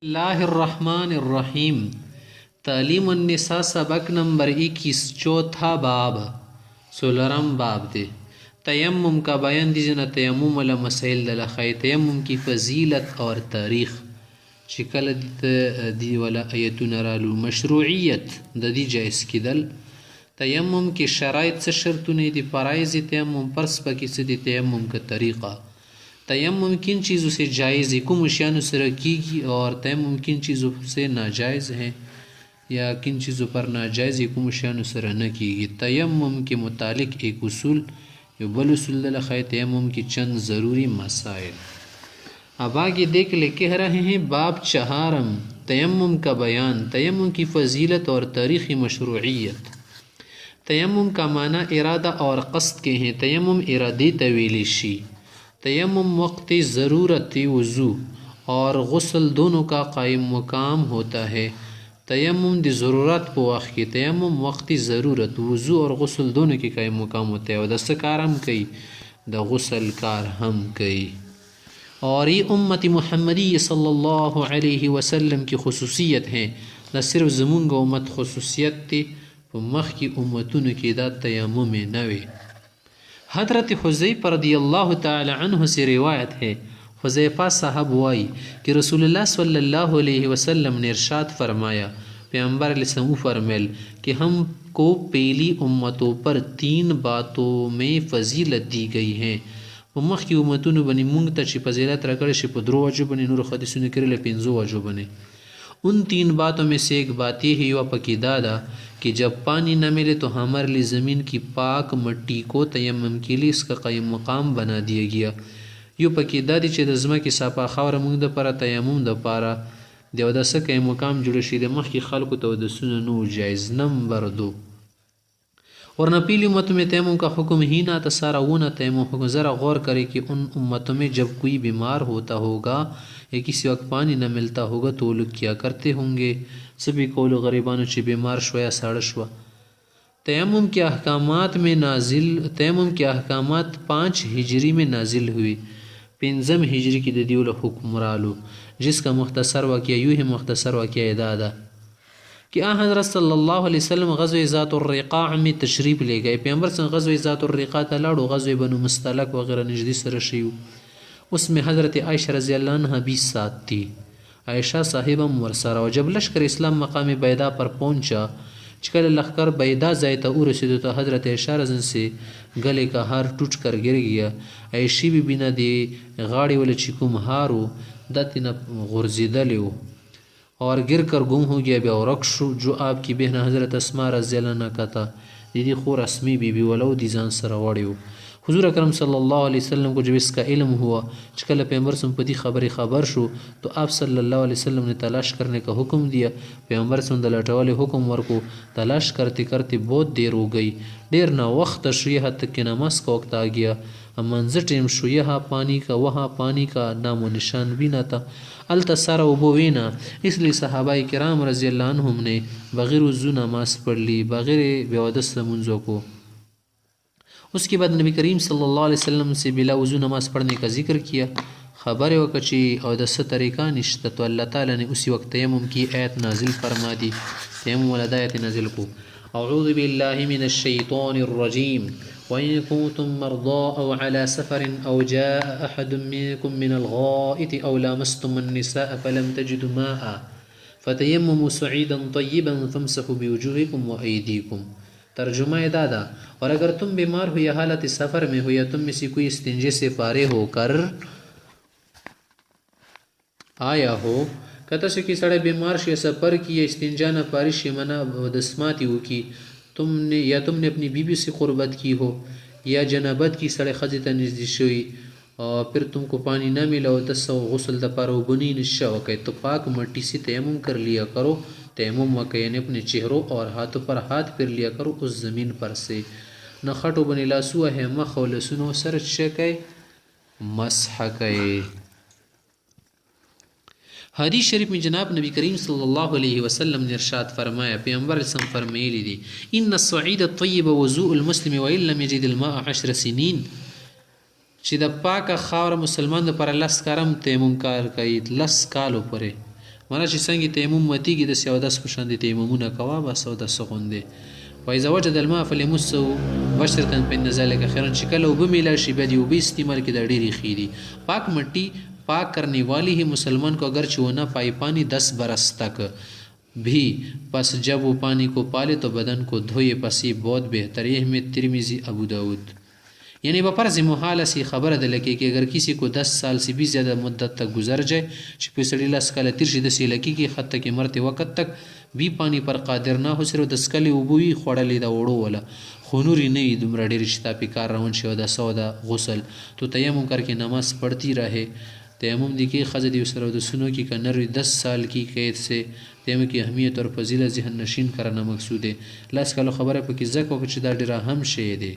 الله الرحمن الرحیم تعلیم النساء سبق نمبر 21 چوتھا باب سولرم باب دے تیمم کا بیان دیجنا تیمم والا مسائل دلخائی تیمم کی فضیلت اور تاریخ شکل دی والا ایتون رالو مشروعیت دا دی جائز کی دل تیمم کی شرائط سے شرطونے دی فرائض تیمم پرس پاکی سے دی تیمم کا طریقہ تیمم کن چیزوں سے جائز ہے کم اشیانوں سے رکھی گی اور تیمم کن چیزوں سے ناجائز ہے یا کن چیزوں پر ناجائز ہے کم اشیانوں سے نہ کی گی تیمم کے متعلق ایک اصول یہ بل اصول دلخائے تیمم کی چند ضروری مسائل اب آگے دیکھ لے کہہ رہے ہیں باب چہارم تیمم کا بیان تیمم کی فضیلت اور تاریخی مشروعیت تیمم کا معنی ارادہ اور قصد کے ہیں تیمم ارادی طویلی شی تیمم وقت ضرورت وضو اور غسل دونوں کا قائم مقام ہوتا ہے تیمم دی ضرورت پو وقت کی تیمم وقتی ضرورت وضو اور غسل دونوں کی قائم مقام ہوتا ہے اور دست کار ہم کئی دا غسل کار ہم کئی اور یہ امت محمدی صلی اللہ علیہ وسلم کی خصوصیت ہیں نہ صرف زمونگ امت خصوصیت تی مخ کی امتون کی دا تیمم نوے حضرت حذیفہ رضی اللہ تعالی عنہ سے روایت ہے حذیفہ صاحب وائی کہ رسول اللہ صلی اللہ علیہ وسلم نے ارشاد فرمایا پیغمبر علیہ السلام فرمیل کہ ہم کو پہلی امتوں پر 3 باتوں میں فضیلت دی گئی ہیں مخ کی امتون بنی مونگ تا چی فضیلت رکڑ شی پا 3 وجو بنی نور حدیثون کرے 5 وجو بنی ان 3 باتوں میں سے ایک بات یہ ہے پکی دادا کہ جب پانی نہ ملے تو ہمارے لیے زمین کی پاک مٹی کو تیمم کے لیے اس کا قائم مقام بنا دیا گیا یو پکی دادی چې د ځمکې صافه خاوره موږ دپاره تیمم دپاره د اودسه قایم مقام جوړ شي د مخکې خلکو ته اودسونه نه جایز نمبر 2 ورنہ پیلی امتوں میں تیمم کا حکم ہی نہ تھا سارا وہ نہ تیمم حکم ذرا غور کرے کہ ان امتوں میں جب کوئی بیمار ہوتا ہوگا یا کسی وقت پانی نہ ملتا ہوگا تو وہ لوگ کیا کرتے ہوں گے سبھی قول غریبانو چی بیمار شو یا ساڑ شو تیمم کے احکامات میں تیمم کے احکامات 5 ہجری میں نازل ہوئی 5 ہجری کی دیول حکم رالو جس کا مختصر واقعہ یوں ہی مختصر واقعہ دادا کہ حضرت صلی اللہ علیہ وسلم غزوہ ذات الرقاع میں تشریف لے گئے پیغمبر صلی غزوہ ذات الرقاع تلاڑو غزوہ بنو مستلق وغیرہ نجدی سرشیو اس میں حضرت عائشہ رضی اللہ عنہ بھی ساتھ تھی عائشہ صاحبہ مرسرہ و جب لشکر اسلام مقام بیدا پر پہنچا چکل لخکر بیدا زائتا رسیدو تو حضرت عائشہ رضی سے گلے کا ہار ٹوٹ کر گر گیا عائشی بھی بنا دے غاڑی والے چکم ہارو داتنا غرزیدہ لیو اور گر کر گم ہو گیا بیا رکشو جو آپ کی بہن حضرت اسماء رضی اللہ عنہ کا تھا دیدی خور اسمی بی بی ولو دیزان سر وڑیو حضور اکرم صلی اللہ علیہ وسلم کو جب اس کا علم ہوا چکل پیغمبر سمپتی خبر شو تو آپ صلی اللہ علیہ وسلم نے تلاش کرنے کا حکم دیا پیغمبر سم دلٹ والے حکم ورکو تلاش کرتے کرتے بہت دیر ہو گئی دیر نہ وقت شو یہاں تک کہ نماز کا وقت آ گیا منظر ٹیم شو یہاں پانی کا وہاں پانی کا نام و نشان بھی نہ تھا التصارہ وبوینا اس لیے صحابہ کرام رضی اللہ عنہم نے بغیر وضو نماز پڑھ لی بغیر بیودس منزوں کو اس کے بعد نبی کریم صلی اللہ علیہ وسلم سے بلا وضو نماز پڑھنے کا ذکر کیا خبر وکچی اور دس طریقہ نشتا تو اللہ تعالیٰ نے اسی وقت تیمم کی آیت نازل فرما دی تیمم والا آیت نازل کو اعوذ باللہ من الشیطان الرجیم وَإِن كُنتُم مَّرْضَىٰ أَوْ عَلَىٰ سَفَرٍ أَوْ جَاءَ أَحَدٌ مِّنكُم مِّنَ الْغَائِطِ أَوْ لَامَسْتُمُ النِّسَاءَ فَلَمْ تَجِدُوا مَاءً فَتَيَمَّمُوا صَعِيدًا طَيِّبًا فَامْسَحُوا بِوُجُوهِكُمْ وَأَيْدِيكُمْ ترجمہ دادا اور اگر تم بیمار ہو یا حالت سفر میں ہو یا تم میں سے کوئی استنجے سے فارغ ہو کر آیا ہو کہتا سے کہ سڑے بیمار شے سفر کی یا استنجا نہ پارش منا دسماتی ہو کی تم نے اپنی بیوی سے قربت کی ہو یا جنابت کی سڑے خزیتا نزدیش ہوئی اور پھر تم کو پانی نہ ملا ہو تسو غسل دپارو بنی نشا ہو کہ تو پاک مٹی سے تیمم کر لیا کرو تیمم وقع یعنی اپنے چہروں اور ہاتھوں پر ہاتھ پھر لیا کرو اس زمین پر سے نہ خٹو بنی لاسو ہے مخ و لسنو سر چکے مسح کئے حدیث شریف میں جناب نبی کریم صلی اللہ علیہ وسلم نے ارشاد فرمایا پیغمبر اسلام فرمائے دی ان الصعید الطیب وضوء المسلم وان لم یجد الماء 10 سنین چې د پاکه خاوره مسلمان د پر لس کارم تیمم کار کوي لس کالو پرې مانا چې څنګه تیمم متیږي د سیاودس په شان دي تیممونه کوه بس اودس غوندې وایذا وجد الماء فليمسه بشرة فإن ذلك خير چې کله اوبه میلا شي بیا د اوبه استعمال کې د ډېرې ښې دي پاک مټی पाक करने वाली ही मुसलमान को अगर छुना पाई पानी 10 बरस तक भी पस जब वो पानी को पाले तो बदन को धोए पस ये बहुत बेहतर है में तिरमिजी अबू दाऊद यानी बफर्ज मुहाल सी खबर है लकी कि अगर किसी को 10 साल से भी ज़्यादा मुद्दत तक गुजर जाए पिछड़ी लस्कल तिरशी दसी लकी की ख़त के मरते वक़्त तक भी पानी पर कादिर ना हो सिर्फ दस्कल उबुई खोड़ली दा ओड़ो वाला खुनूरी नहीं दुमरा डेर रिश्ता पिकार रवन शोदा सौदा गुसल तो तयम्मुम करके नमाज पढ़ती रहे तयम्मुम देखिए खज़ दी उसर द सुनो की कनर 10 साल की कैद से तयम्मुम की अहमियत और फजीलत जहन नशीन करना मकसूद है लस्कल खबर है कि ज़क वक़्त दा डेरा हम शे दे